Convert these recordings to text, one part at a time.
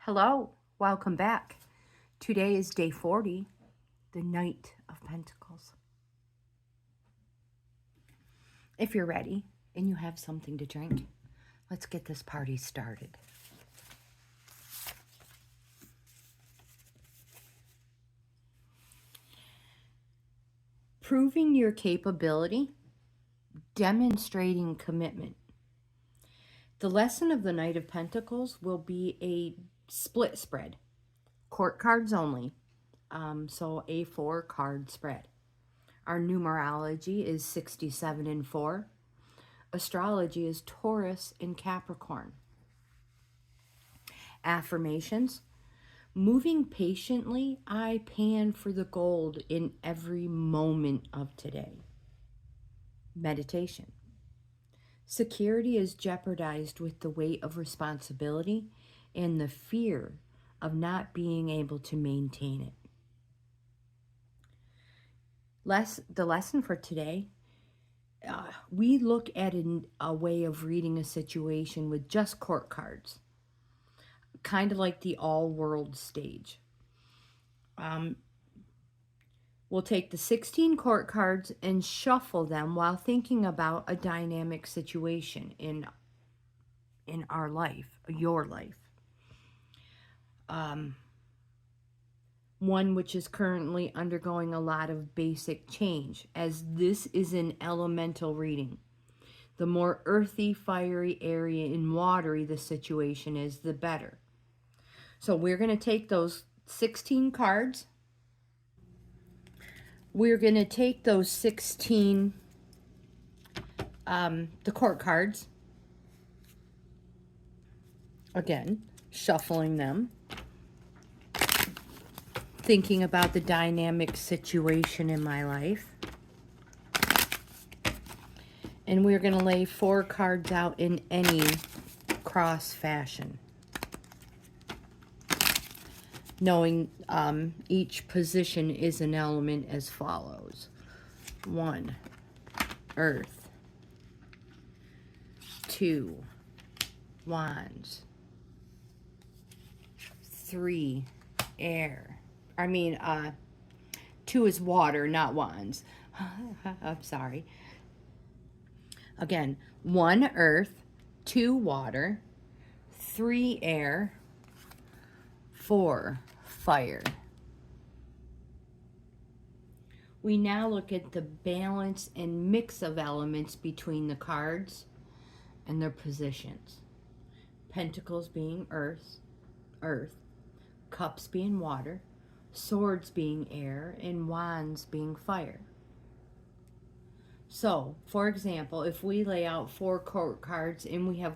Hello, welcome back. Today is day 40, the Knight of Pentacles. If you're ready and you have something to drink, let's get this party started. Proving your capability, demonstrating commitment. The lesson of the Knight of Pentacles will be a split spread, court cards only, so a 4-card spread. Our numerology is 67 and 4. Astrology is Taurus and Capricorn. Affirmations. Moving patiently, I pan for the gold in every moment of today. Meditation. Security is jeopardized with the weight of responsibility and the fear of not being able to maintain it. The lesson for today, we look at a way of reading a situation with just court cards, kind of like the all-world stage. We'll take the 16 court cards and shuffle them while thinking about a dynamic situation in our life, your life. One which is currently undergoing a lot of basic change, as this is an elemental reading. The more earthy, fiery, airy, and watery the situation is, the better. So we're going to take those 16 cards. We're going to take those 16, the court cards. Again, shuffling them. Thinking about the dynamic situation in my life. And we're going to lay 4 cards out in any cross fashion. Knowing each position is an element as follows. 1, Earth. 2, Wands. 3, Air. 2 is water, not wands. I'm sorry. Again, 1 earth, 2 water, 3 air, 4 fire. We now look at the balance and mix of elements between the cards and their positions. Pentacles being earth, cups being water, swords being air, and wands being fire. So, for example, if we lay out 4 court cards and we have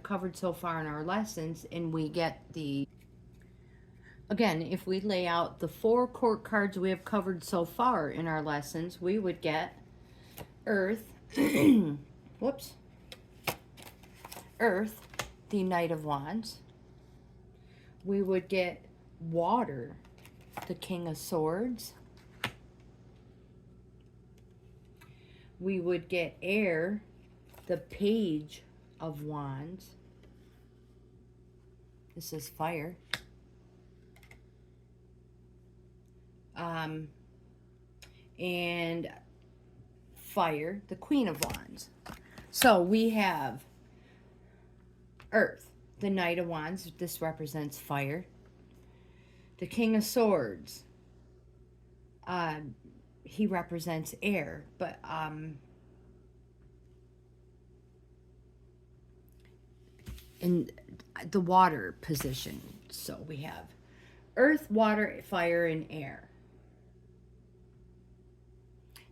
covered so far in our lessons, and we get if we lay out the 4 court cards we have covered so far in our lessons, we would get Earth, whoops, Earth, the Knight of Wands. We would get water, the King of Swords. We would get air, the Page of Wands. This is fire. And fire, the Queen of Wands. So we have Earth, the Knight of Wands. This represents fire. The King of Swords. He represents air, but in the water position. So we have earth, water, fire, and air.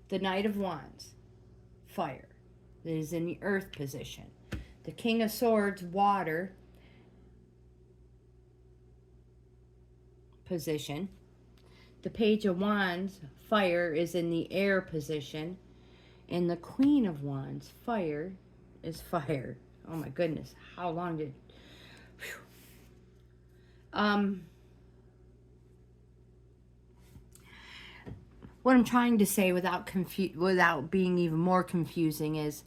The Knight of Wands, fire. It is in the earth position. The King of Swords, water position. The Page of Wands, fire, is in the air position. And the Queen of Wands, fire, is fire. Oh my goodness, how long did... What I'm trying to say without being even more confusing is,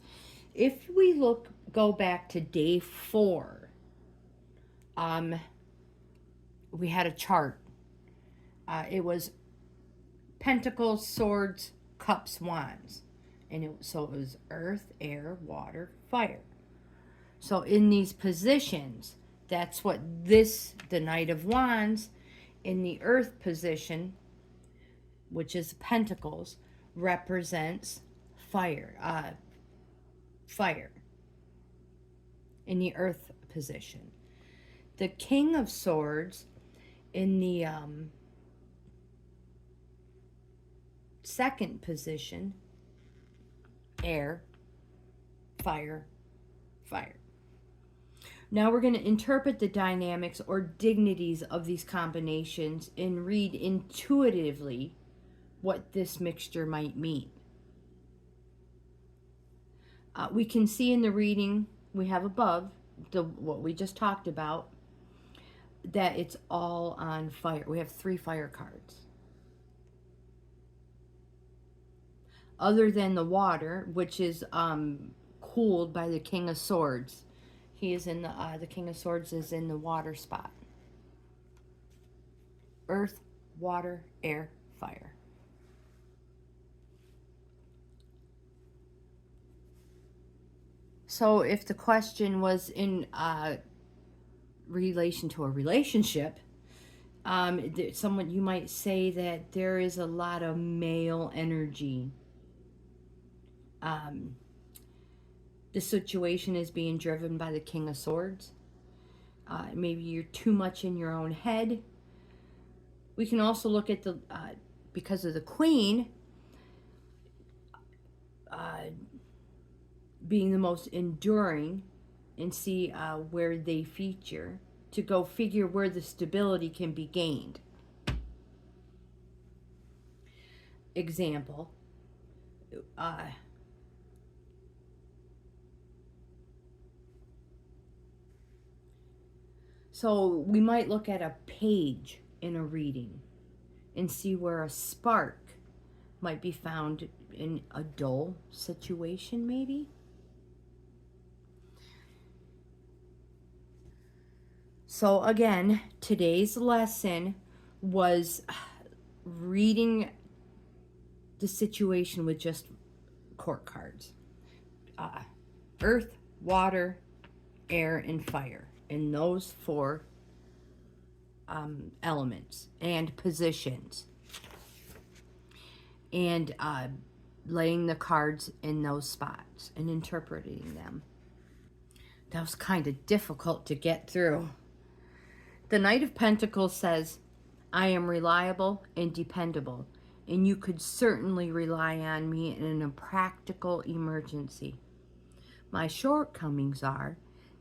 if we go back to day 4, we had a chart. It was Pentacles, Swords, Cups, Wands. And so it was earth, air, water, fire. So in these positions, that's what the Knight of Wands in the earth position, which is Pentacles, represents fire. Fire in the earth position. The King of Swords in the second position, air, fire, fire. Now we're going to interpret the dynamics or dignities of these combinations and read intuitively what this mixture might mean. We can see in the reading we have above, what we just talked about, that it's all on fire. We have 3 fire cards. Other than the water, which is cooled by the King of Swords. He is in the King of Swords is in the water spot. Earth, water, air, fire. So if the question was in relation to a relationship, someone, you might say that there is a lot of male energy. The situation is being driven by the King of Swords. Maybe you're too much in your own head. We can also look at the, because of the Queen being the most enduring, and see where they feature, to go figure where the stability can be gained. Example, so we might look at a page in a reading and see where a spark might be found in a dull situation, maybe. So again, today's lesson was reading the situation with just court cards. Earth, water, air, and fire. In those 4 elements and positions. And laying the cards in those spots and interpreting them. That was kind of difficult to get through. The Knight of Pentacles says, I am reliable and dependable, and you could certainly rely on me in a practical emergency. My shortcomings are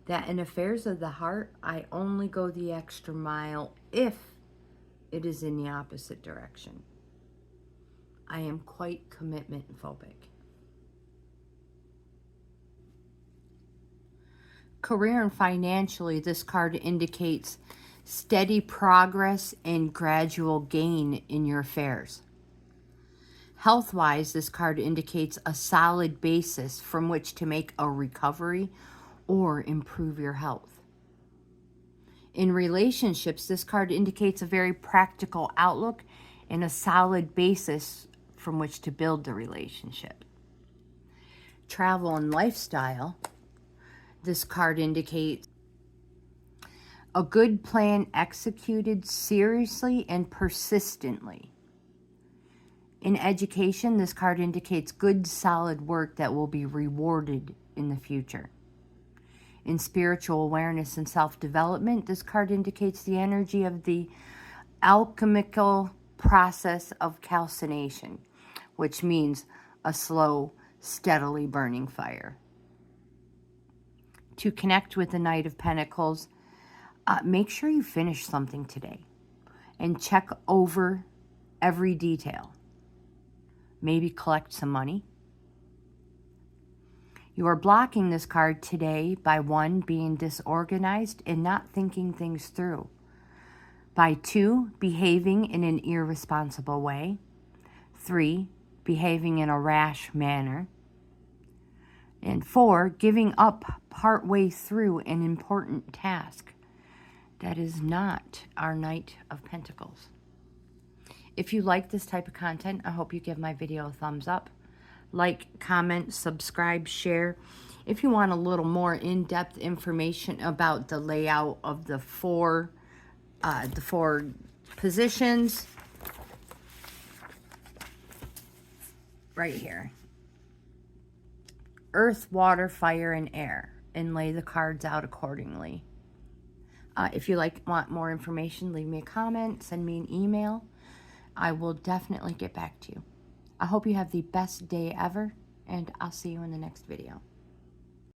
that in affairs of the heart, I only go the extra mile if it is in the opposite direction. I am quite commitment phobic. Career and financially, this card indicates steady progress and gradual gain in your affairs. Health-wise, this card indicates a solid basis from which to make a recovery or improve your health. In relationships, this card indicates a very practical outlook and a solid basis from which to build the relationship. Travel and lifestyle, this card indicates a good plan executed seriously and persistently. In education, this card indicates good, solid work that will be rewarded in the future. In spiritual awareness and self-development, this card indicates the energy of the alchemical process of calcination, which means a slow, steadily burning fire. To connect with the Knight of Pentacles, make sure you finish something today and check over every detail. Maybe collect some money. You are blocking this card today by 1, being disorganized and not thinking things through. By 2, behaving in an irresponsible way. 3, behaving in a rash manner. And 4, giving up partway through an important task. That is not our Knight of Pentacles. If you like this type of content, I hope you give my video a thumbs up. Like, comment, subscribe, share. If you want a little more in-depth information about the layout of the four positions, right here. Earth, water, fire, and air. And lay the cards out accordingly. If you want more information, leave me a comment, send me an email. I will definitely get back to you. I hope you have the best day ever, and I'll see you in the next video.